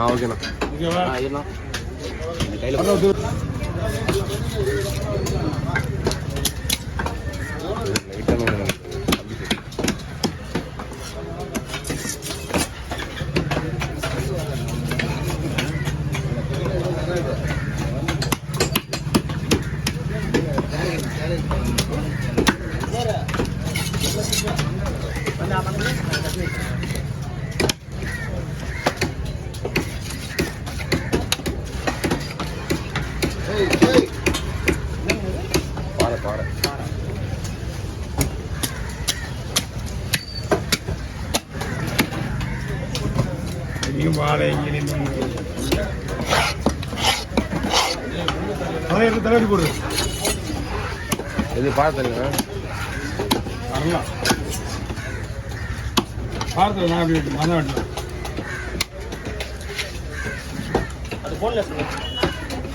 ஓகேண்ணா. ஓகேவா? இருண்ணா கையில் பாறை இங்கேயும் வாழை இங்கேயும் அதை எடுத்து தலைவலி போடுது. இது பார்த்துங்க வரலாம் பார்த்து நான் அப்படி வெட்டணும் அதான் வெட்டணும். அது போன்லெஸ்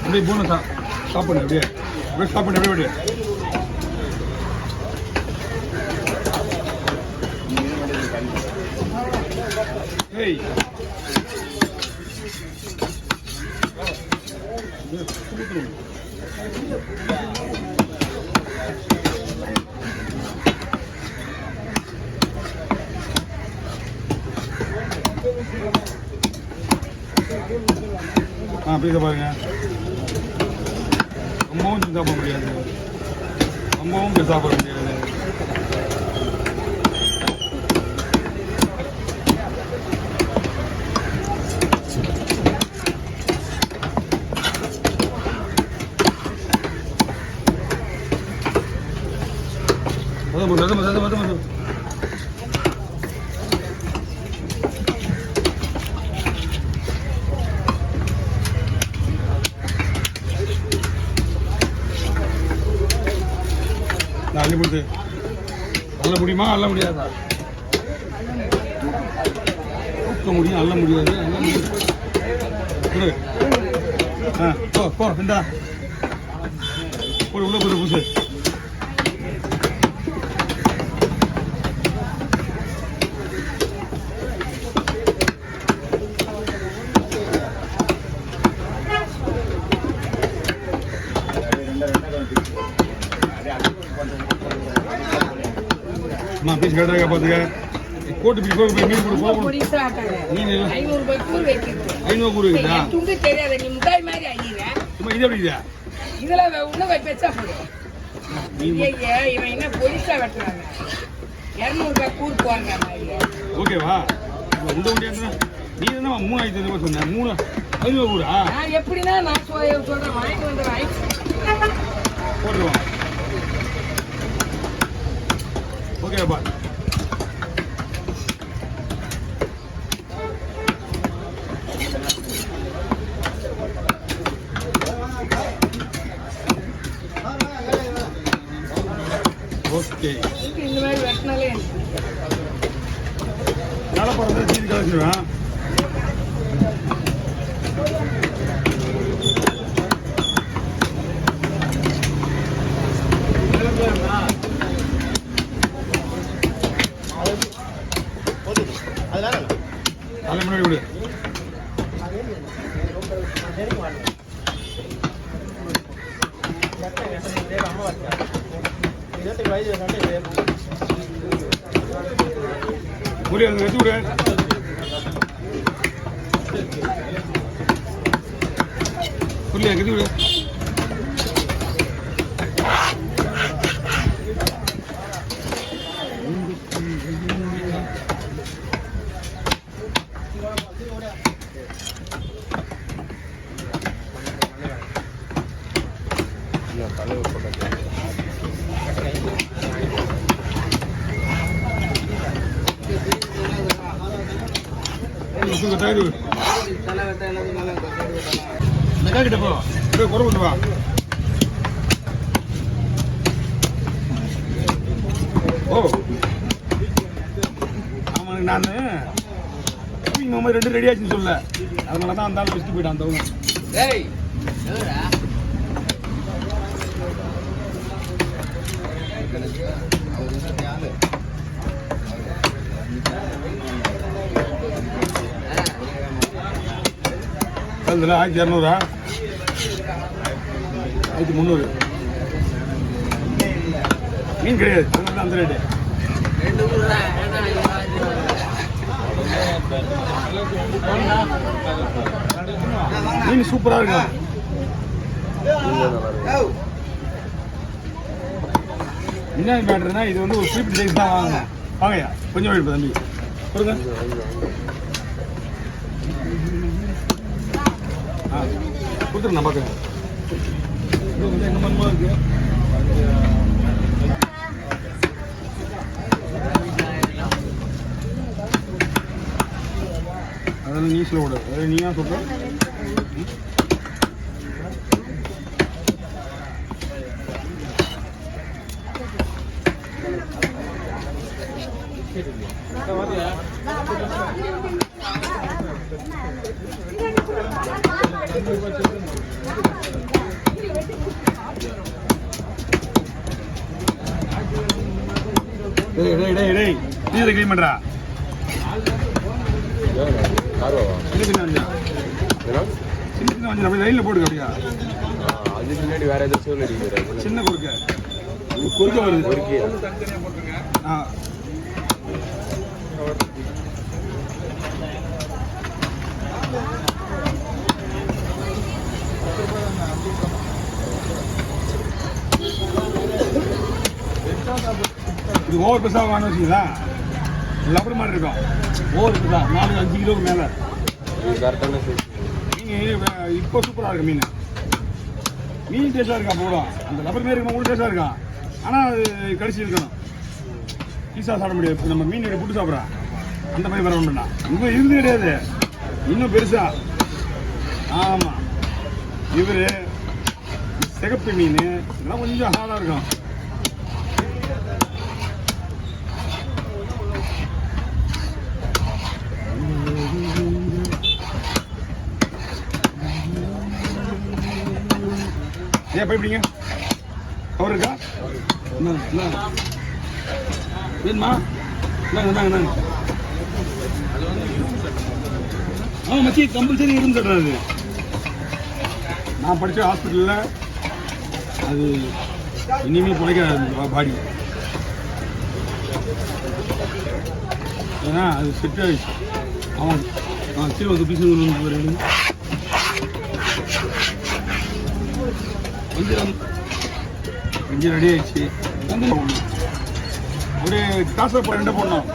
அப்படியே போன ஸ்டாப் பண்ணு அப்படியே அப்படியே ஸ்டாப் பண்ணு அப்படியே ஏய் பீஸை பாருங்க. ரொம்பவும் சின்ன சாப்பிட முடியாது, ரொம்பவும் பெருசாக சாப்பிட முடியாது. அள்ளி கொடுத்து அள்ள முடியுமா? அள்ள முடியாதா? தூக்க முடியும், அள்ள முடியாது. போ இந்தா போடு உள்ள போடு பூசு. பீஸ் கட்டுறாங்க பார்த்துக்க. கோட்டு பீஸ் போய் மீன் கொடு போகணும். மீன் 500 கூறு இருக்குதா? சும்மா இது எப்படி இதா இதெல்லாம் உள்ள போய் பெச்சா போடும். இவன் என்ன பொலிசா வெட்டுறாங்க. 200 ரூபாய் கூறு போவாங்க. ஓகேவா? இந்த வண்டியா நீ என்ன 3000 சொன்ன? 500 கூறா? நான் எப்படின்னா நான் சொல்றேன் வாங்கிட்டு வந்துடுறேன். போட்டுருவான். ஓகேப்பா. ஓகே இந்த மாதிரி வெட்டினாலே வேலை போகிறத சீதி கலச்சிடுவேன். அதை முன்னாடி விடு. புரியாது வெட்டி விடு. புரியா கட்டி விடு. கிட்ட போ குறை கொண்டு வா. ஓ ஆமாங்க நான் மாதிரி 2 ரெடி ஆச்சுன்னு சொல்ல, அதனால தான் அந்த ஆள் வச்சுட்டு போயிட்டான். அந்த அதில் 1200 1300 மீன் கிடையாது அதனால தான் அந்த ரேட்டு. மீன் சூப்பராக இருக்கும். என்ன மேட்டர்னா இது வந்து ஒரு ஸ்வீட் சைஸ் தான் வாங்க. வாங்கய்யா கொஞ்சம் வெயிட் தம்பி கொடுங்க. ஆ கொடுத்துருங்க நான் பார்க்குறேன். என்ன மண்மா இருக்கு. அதெல்லாம் நீ சொல்ல கூடாது. அதாவது நீயா சொல்ற. நீ இதை கிளீன் பண்றா. சின்ன வஞ்சல் அப்படியே லைன்ல போடுங்க. அப்படியா அதுக்கு முன்னாடி வேற ஏதாச்சும் அடிக்கிறாரு. சின்ன குறுக்க குறுக்க வருது. குறுக்கியா? ஆ இது ஓவர் பெருசாக வாங்க வச்சுங்களா. லப்பர் மாதிரி இருக்கும். ஓவர் பெருசா 4-5 கிலோக்கு மேலே. கரெக்டான சைஸ். மீன் இப்போ சூப்பராக இருக்கு. மீன் டேஸ்டாக இருக்கா போடும். அந்த லப்பர் மாரி இருக்கும் கூட டேஸ்டாக இருக்கான். ஆனால் அது கடிச்சு இருக்கணும். பீஸா சாப்பிட முடியாது. நம்ம மீன் எடுத்து புட்டு சாப்பிட்றோம் அந்த மாதிரி வர ஒன்றுண்ணா. இன்னும் இருந்து கிடையாது. இன்னும் பெருசா. ஆமாம் இவர் சிகப்பு மீன் இதெல்லாம் கொஞ்சம் ஹார்டாக இருக்கும். ஏன் பயப்படிங்க. கவர் இருக்கா? வேணுமா? இந்தாங்க. ஆமாம் மச்சி கம்பல்சரி இருந்து சொல்கிறாரு. நான் படித்த ஹாஸ்பிட்டலில் அது இனிமேல் பிழைக்காது பாடி. ஏன்னா அது செட் ஆகிடுச்சு. அவன் சரி வந்து பீஸ் கொஞ்சம் ரெடி ஆயிடுச்சு. ஒரு காசை ரெண்டை போடணும்.